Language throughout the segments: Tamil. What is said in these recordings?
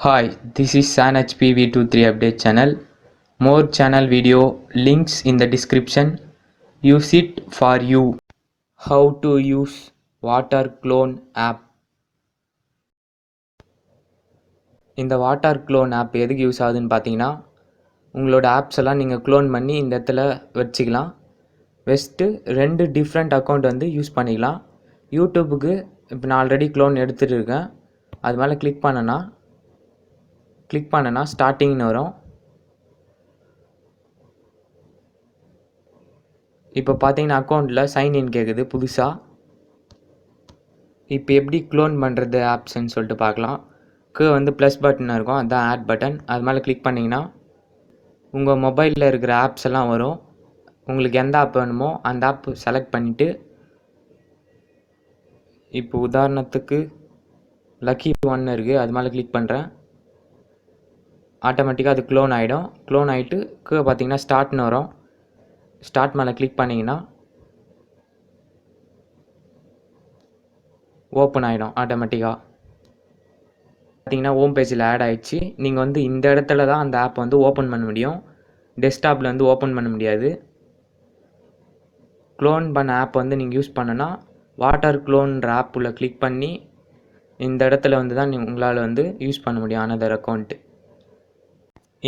Hi, this is San HP V23 update channel. More channel video links in the description. Use it for you. How to use water clone app. இந்த வாட்டர் க்ளோன் ஆப் எதுக்கு யூஸ் ஆகுதுன்னு பார்த்தீங்கன்னா, உங்களோட ஆப்ஸ் எல்லாம் நீங்கள் க்ளோன் பண்ணி இந்த இடத்துல வச்சுக்கலாம். வெஸ்ட்டு 2 டிஃப்ரெண்ட் அக்கௌண்ட் வந்து யூஸ் பண்ணிக்கலாம். யூடியூபுக்கு இப்போ நான் ஆல்ரெடி க்ளோன் எடுத்துகிட்டு இருக்கேன். அது மேலே கிளிக் பண்ணனா ஸ்டார்டிங்னு வரும். இப்போ பார்த்தீங்கன்னா அக்கௌண்ட்டில் சைன்இன் கேட்குது புதுசாக. இப்போ எப்படி க்ளோன் பண்ணுறது ஆப்ஸ்ன்னு சொல்லிட்டு பார்க்கலாம். வந்து ப்ளஸ் பட்டன் இருக்கும், அதுதான் ஆட் பட்டன். அது மேலே கிளிக் பண்ணிங்கன்னா உங்கள் மொபைலில் இருக்கிற ஆப்ஸ் எல்லாம் வரும். உங்களுக்கு எந்த ஆப் வேணுமோ அந்த ஆப் செலக்ட் பண்ணிவிட்டு, இப்போ உதாரணத்துக்கு லக்கி ஒன்று இருக்குது, அது மேலே கிளிக் பண்ணுறேன். ஆட்டோமேட்டிக்காக அது க்ளோன் ஆகிடும். க்ளோன் ஆகிட்டு பார்த்தீங்கன்னா ஸ்டார்ட்னு வரும். ஸ்டார்ட் மேலே கிளிக் பண்ணிங்கன்னா ஓப்பன் ஆகிடும் ஆட்டோமேட்டிக்காக. பார்த்தீங்கன்னா ஹோம் பேஜில் ஆட் ஆகிடுச்சு. நீங்கள் வந்து இந்த இடத்துல தான் அந்த ஆப் வந்து ஓப்பன் பண்ண முடியும். டெஸ்க்டாப்பில் வந்து ஓப்பன் பண்ண முடியாது. க்ளோன் பண்ண ஆப் வந்து நீங்கள் யூஸ் பண்ணனா வாட்டர் க்ளோன்ற ஆப் உள்ள கிளிக் பண்ணி இந்த இடத்துல வந்து தான் உங்களால் வந்து யூஸ் பண்ண முடியும் அனதர் அக்கௌண்ட்டு.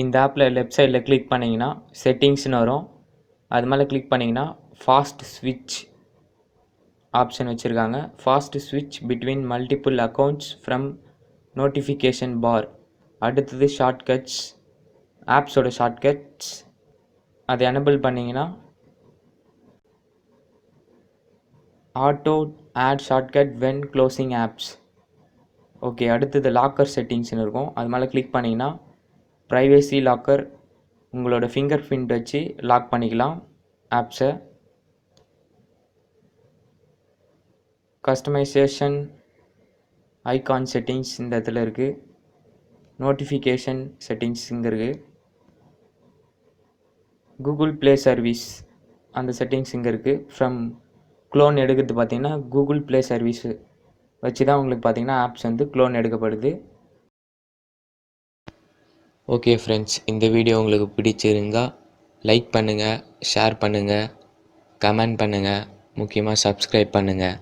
இந்த ஆப்பில் லெஃப்ட் சைடில் கிளிக் பண்ணிங்கன்னா செட்டிங்ஸ்னு வரும். அது மேலே கிளிக் பண்ணிங்கன்னா ஃபாஸ்ட் ஸ்விட்ச் ஆப்ஷன் வச்சுருக்காங்க. ஃபாஸ்ட் ஸ்விட்ச் between multiple accounts from notification bar. அடுத்தது ஷார்ட்கட்ஸ், ஆப்ஸோட ஷார்ட்கட்ஸ் அதை எனபிள் பண்ணிங்கன்னா auto add shortcut when closing apps. Okay, அடுத்தது லாக்கர் செட்டிங்ஸ்னு இருக்கும். அது மேலே கிளிக் பண்ணிங்கன்னா ப்ரைவேசி லாக்கர், உங்களோட ஃபிங்கர் பிரிண்ட் வச்சு லாக் பண்ணிக்கலாம் ஆப்ஸை. கஸ்டமைசேஷன் ஐகான் செட்டிங்ஸ் இந்த இடத்துல இருக்குது. நோட்டிஃபிகேஷன் செட்டிங்ஸ் இங்கே இருக்குது. கூகுள் ப்ளே சர்வீஸ் அந்த செட்டிங்ஸ் இங்கே இருக்குது. ஃப்ரம் க்ளோன் எடுக்கிறது பார்த்தீங்கன்னா கூகுள் ப்ளே சர்வீஸு வச்சு தான் உங்களுக்கு பார்த்தீங்கன்னா ஆப்ஸ் வந்து க்ளோன் எடுக்கப்படுது. ஓகே ஃப்ரெண்ட்ஸ், இந்த வீடியோ உங்களுக்கு பிடிச்சிருந்தா லைக் பண்ணுங்கள், ஷேர் பண்ணுங்கள், கமெண்ட் பண்ணுங்கள், முக்கியமாக சப்ஸ்கிரைப் பண்ணுங்கள்.